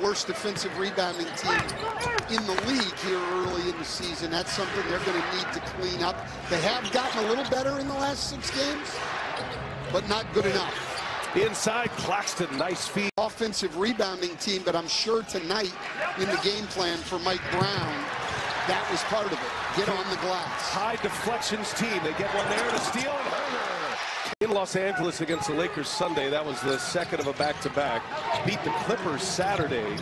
Worst defensive rebounding team in the league here early in the season. That's something they're going to need to clean up. They have gotten a little better in the last 6 games, but not good enough. Inside, Claxton, nice feed. Offensive rebounding team, but I'm sure tonight in the game plan for Mike Brown, that was part of it. Get on the glass. High deflections team. They get one there to steal, and HUERTER. In Los Angeles against the Lakers Sunday, that was the second of a back-to-back. Beat the Clippers Saturday.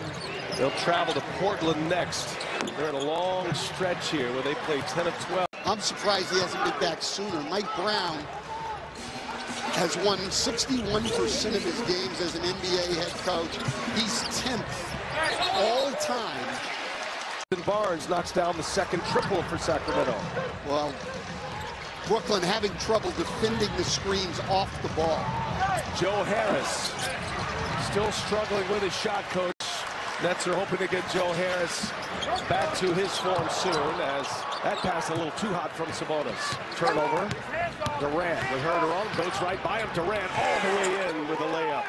They'll travel to Portland next. They're in a long stretch here where they play 10 of 12. I'm surprised he hasn't been back sooner. Mike Brown has won 61% of his games as an NBA head coach. He's 10th all time. Barnes knocks down the second triple for Sacramento. Well, Brooklyn having trouble defending the screens off the ball. Joe Harris still struggling with his shot, coach. Nets are hoping to get Joe Harris back to his form soon, as that pass a little too hot from Sabonis. Turnover. Durant with HUERTER on, goes right by him. Durant all the way in with a layup.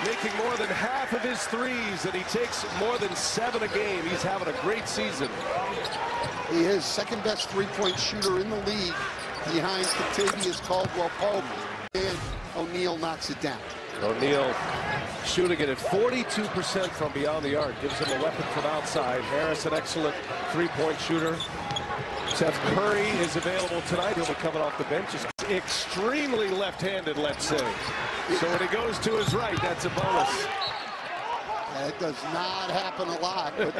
Making more than half of his threes, and he takes more than 7 a game. He's having a great season. He is second best three-point shooter in the league behind Kentavious Caldwell-Pope. And O'Neal knocks it down. O'Neal shooting it at 42% from beyond the arc. Gives him a weapon from outside. Harris, an excellent three-point shooter. Seth Curry is available tonight. He'll be coming off the bench. He's extremely left-handed, let's say. So when he goes to his right, that's a bonus. That does not happen a lot. But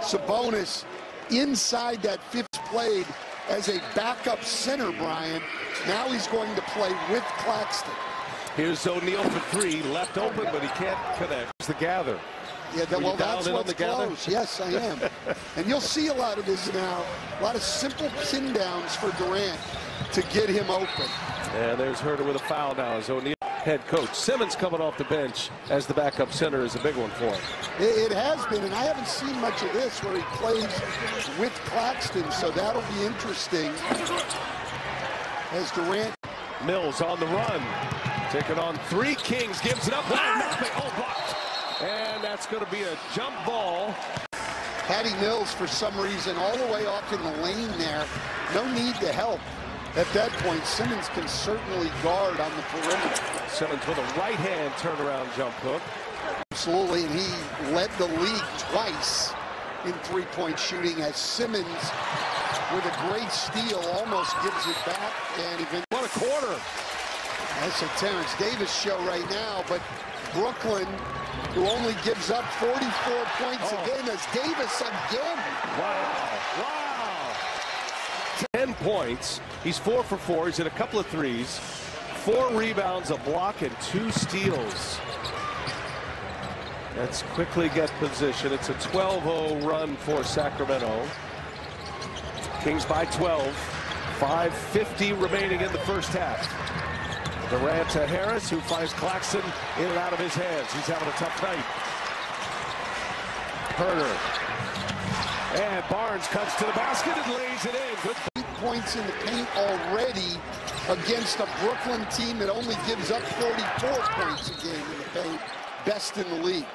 Sabonis inside that fifth played as a backup center, Brian. Now he's going to play with Claxton. Here's O'Neal for 3, left open, but he can't connect. It's the gather. Yeah, well, that's what's close. Yes, I am. And you'll see a lot of this now. A lot of simple pin downs for Durant to get him open. And there's HUERTER with a foul now as O'Neal head coach. Simmons coming off the bench as the backup center is a big one for him. It has been, and I haven't seen much of this where he plays with Claxton, so that'll be interesting as Durant. Mills on the run. Taking on 3 Kings, gives it up. Oh, blocked. And that's going to be a jump ball. Patty Mills, for some reason, all the way off in the lane there. No need to help. At that point, Simmons can certainly guard on the perimeter. Simmons with a right-hand turnaround jump hook. Absolutely, and he led the league twice in three-point shooting as Simmons, with a great steal, almost gives it back. And even what a quarter. That's a Terrence Davis show right now, but Brooklyn, who only gives up 44 points a game, as Davis again. Wow. 10 points. He's 4 for 4. He's hit a couple of threes, 4 rebounds, a block, and 2 steals. Let's quickly get position. It's a 12-0 run for Sacramento. Kings by 12. 5:50 remaining in the first half. Durant to Harris, who finds Claxton in and out of his hands. He's having a tough night. HUERTER. And Barnes cuts to the basket and lays it in. Good points in the paint already against a Brooklyn team that only gives up 44 points a game in the paint. Best in the league.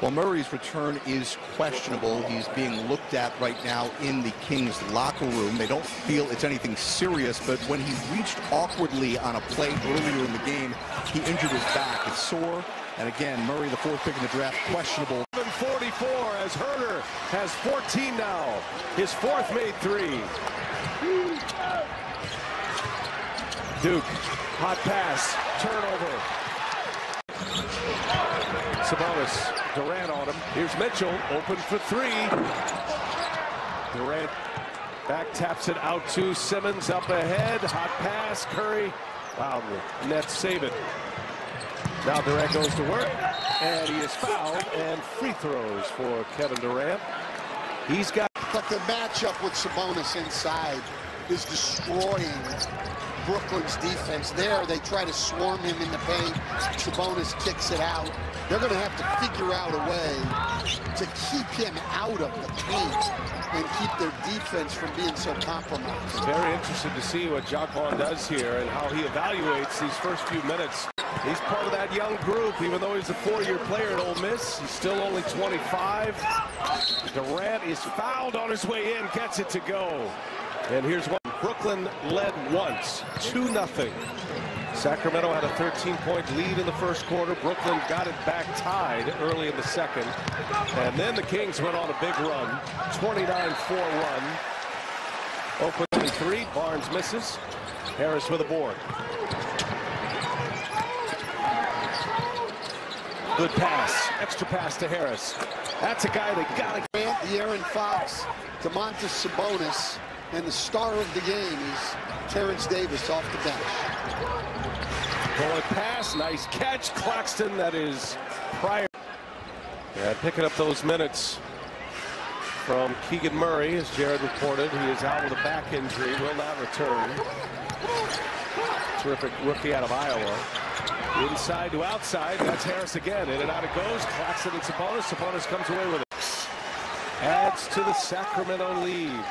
Well, Murray's return is questionable. He's being looked at right now in the Kings locker room. They don't feel it's anything serious, but when he reached awkwardly on a play earlier in the game, he injured his back. It's sore. And again, Murray, the 4th pick in the draft, questionable. 44 as HUERTER has 14 now. His 4th made 3. Duke, hot pass, turnover. Sabonis, Durant on him. Here's Mitchell, open for 3. Durant back taps it out to Simmons, up ahead. Hot pass, Curry. Wow, the Nets save it. Now Durant goes to work, and he is fouled, and free throws for Kevin Durant. He's got... But the matchup with Sabonis inside is destroying Brooklyn's defense. There, they try to swarm him in the paint. Sabonis kicks it out. They're going to have to figure out a way to keep him out of the paint and keep their defense from being so compromised. Very interested to see what Jacqueline does here and how he evaluates these first few minutes. He's part of that young group, even though he's a four-year player at Ole Miss. He's still only 25. Durant is fouled on his way in, gets it to go. And here's one. Brooklyn led once, 2-0. Sacramento had a 13-point lead in the first quarter. Brooklyn got it back tied early in the second. And then the Kings went on a big run, 29-4 run. Open 3, Barnes misses. Harris with a board. Good pass, extra pass to Harris. That's a guy that got it. De'Aaron Fox, Domantas Sabonis, and the star of the game is Terrence Davis off the bench. Forward pass, nice catch. Claxton, that is prior. Yeah, picking up those minutes from Keegan Murray, as Jared reported. He is out with a back injury, will not return. Terrific rookie out of Iowa. Inside to outside, that's Harris again. In and out it goes. Claxton and Sabonis. Sabonis comes away with it. Adds to the Sacramento lead.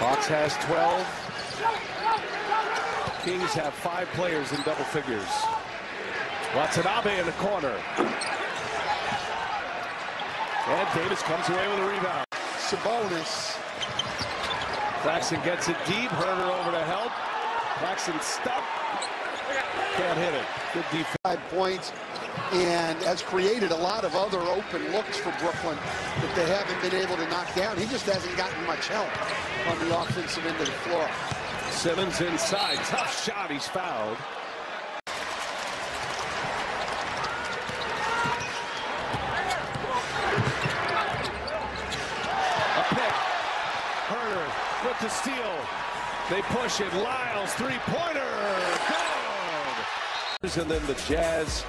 Fox has 12. Kings have 5 players in double figures. Watanabe in the corner. And Davis comes away with a rebound. Sabonis. Claxton gets it deep. Huerter over to help. Claxton stuck. Can't hit it. Good defense. 5 points and has created a lot of other open looks for Brooklyn that they haven't been able to knock down. He just hasn't gotten much help on the offensive end of the floor. Simmons inside. Tough shot. He's fouled. A pick. Huerter with the steal. They push it. Lyles, three-pointer. Good. And then the Jazz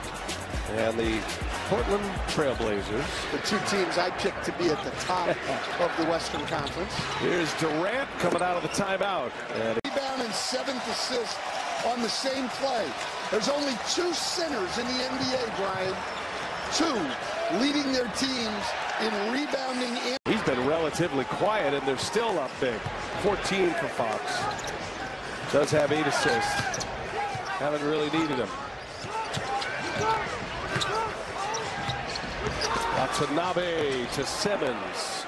and the Portland Trailblazers. The 2 teams I picked to be at the top of the Western Conference. Here's Durant coming out of the timeout. And rebound and 7th assist on the same play. There's only 2 centers in the NBA, Brian. 2 leading their teams in rebounding. He's been relatively quiet, and they're still up big. 14 for Fox. Does have 8 assists. Haven't really needed him. Watanabe to Simmons.